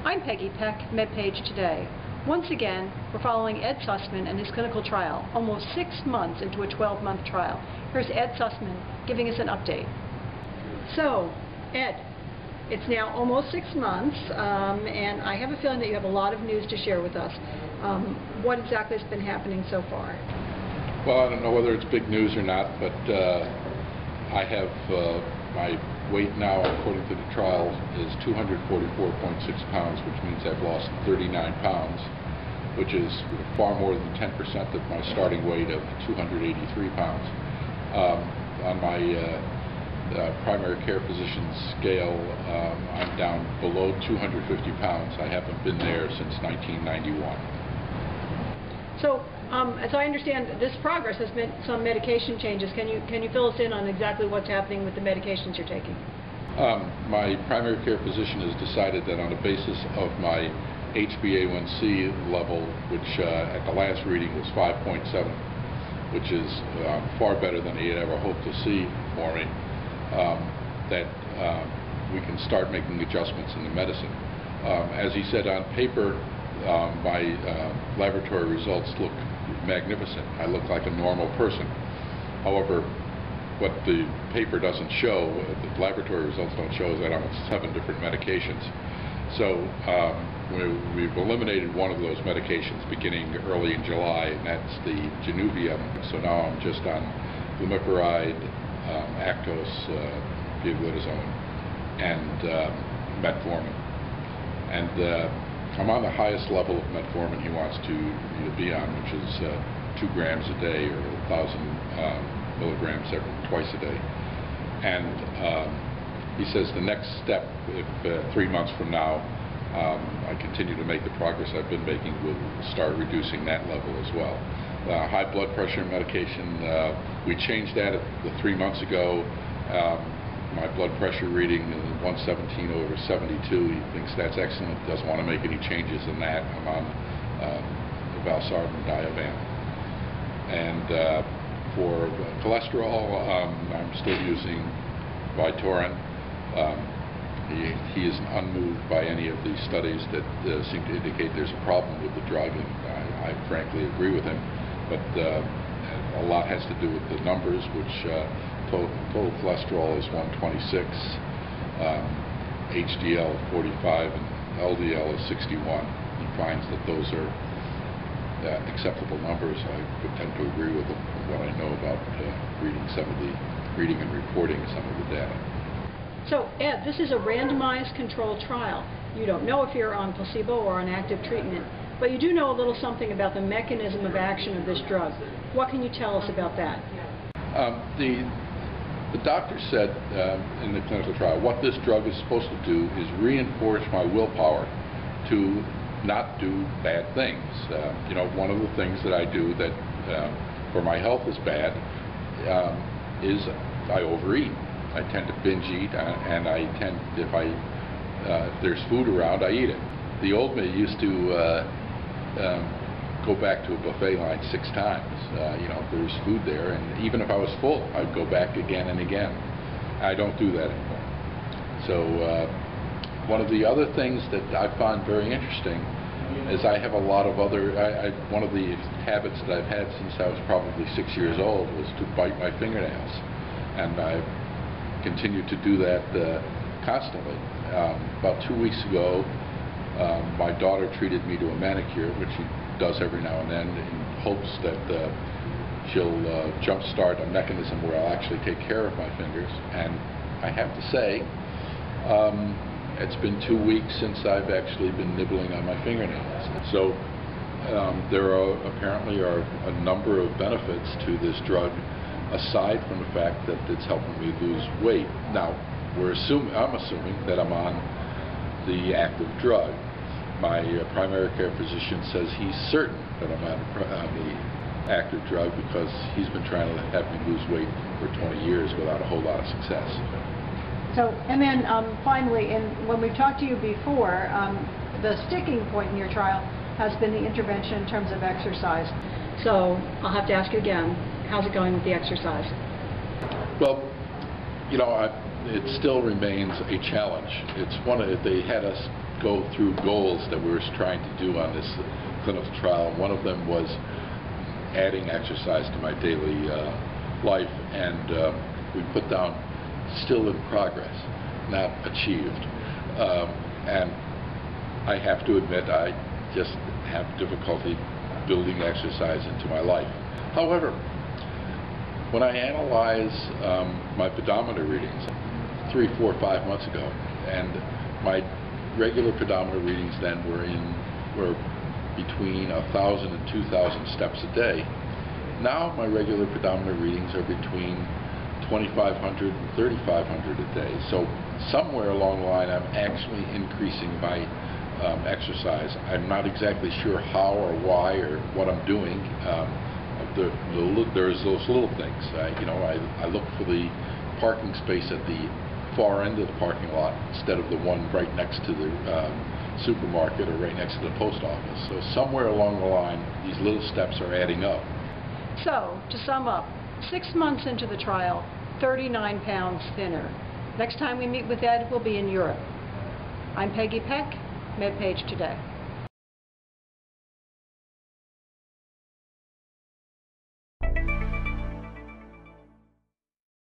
I'm Peggy Peck, MedPage Today. Once again, we're following Ed Sussman and his clinical trial, almost 6 months into a 12-month trial. Here's Ed Sussman giving us an update. So, Ed, it's now almost 6 months, and I have a feeling that you have a lot of news to share with us. What exactly has been happening so far? Well, I don't know whether it's big news or not, but I have my weight now, according to the trial, is 244.6 pounds, which means I've lost 39 pounds, which is far more than 10% of my starting weight of 283 pounds. On my primary care physician's scale, I'm down below 250 pounds. I haven't been there since 1991. So, as I understand, this progress has meant some medication changes. Can you fill us in on exactly what's happening with the medications you're taking? My primary care physician has decided that on the basis of my HbA1c level, which at the last reading was 5.7, which is far better than he had ever hoped to see for me, that we can start making adjustments in the medicine. As he said, on paper, my laboratory results look magnificent. I look like a normal person. However, what the paper doesn't show, the laboratory results don't show, is that I'm on 7 different medications. So we've eliminated one of those medications beginning early in July, and that's the Januvia. So now I'm just on glimepiride, Actos, pioglitazone, and metformin. And I'm on the highest level of metformin he wants to be on, which is 2 grams a day or 1,000 milligrams twice a day. And he says the next step, if 3 months from now I continue to make the progress I've been making, we'll start reducing that level as well. High blood pressure medication, we changed that 3 months ago. My blood pressure reading is 117 over 72. He thinks that's excellent. Doesn't want to make any changes in that. I'm on valsartan Diovan. And for cholesterol, I'm still using Vytorin. He isn't unmoved by any of these studies that seem to indicate there's a problem with the drug, and I frankly agree with him. But a lot has to do with the numbers, which total cholesterol is 126, HDL 45, and LDL is 61. He finds that those are acceptable numbers. I would tend to agree with him from what I know about reading and reporting some of the data. So, Ed, this is a randomized controlled trial. You don't know if you're on placebo or on active treatment, but you do know a little something about the mechanism of action of this drug. What can you tell us about that? The doctor said in the clinical trial, what this drug is supposed to do is reinforce my willpower to not do bad things. One of the things that I do that for my health is bad is I overeat. I tend to binge eat, and I tend, if there's food around, I eat it. The old me used to go back to a buffet line 6 times. There was food there, and even if I was full, I'd go back again and again. I don't do that anymore. So one of the other things that I find very interesting is I have a lot of other, one of the habits that I've had since I was probably 6 years old was to bite my fingernails, and I've continued to do that constantly. About 2 weeks ago, my daughter treated me to a manicure, which she does every now and then, in hopes that she'll jumpstart a mechanism where I'll actually take care of my fingers. And I have to say, it's been 2 weeks since I've actually been nibbling on my fingernails. So there apparently are a number of benefits to this drug, aside from the fact that it's helping me lose weight. Now, I'm assuming that I'm on the active drug. My primary care physician says he's certain that I'm on the active drug because he's been trying to have me lose weight for 20 years without a whole lot of success. So, and then finally, when we've talked to you before, the sticking point in your trial has been the intervention in terms of exercise. So I'll have to ask you again, how's it going with the exercise? Well, it still remains a challenge. It's they had us go through goals that we were trying to do on this clinical trial. One of them was adding exercise to my daily life, and we put down still in progress, not achieved. And I have to admit, I just have difficulty building exercise into my life. However, when I analyze my pedometer readings 3, 4, 5 months ago, and my regular pedometer readings then were between 1,000 and 2,000 steps a day. Now my regular pedometer readings are between 2,500 and 3,500 a day. So somewhere along the line I'm actually increasing my exercise. I'm not exactly sure how or why or what I'm doing. There's those little things. I look for the parking space at the far end of the parking lot instead of the one right next to the supermarket or right next to the post office. So somewhere along the line, these little steps are adding up. So, to sum up, 6 months into the trial, 39 pounds thinner. Next time we meet with Ed, we'll be in Europe. I'm Peggy Peck, MedPage Today.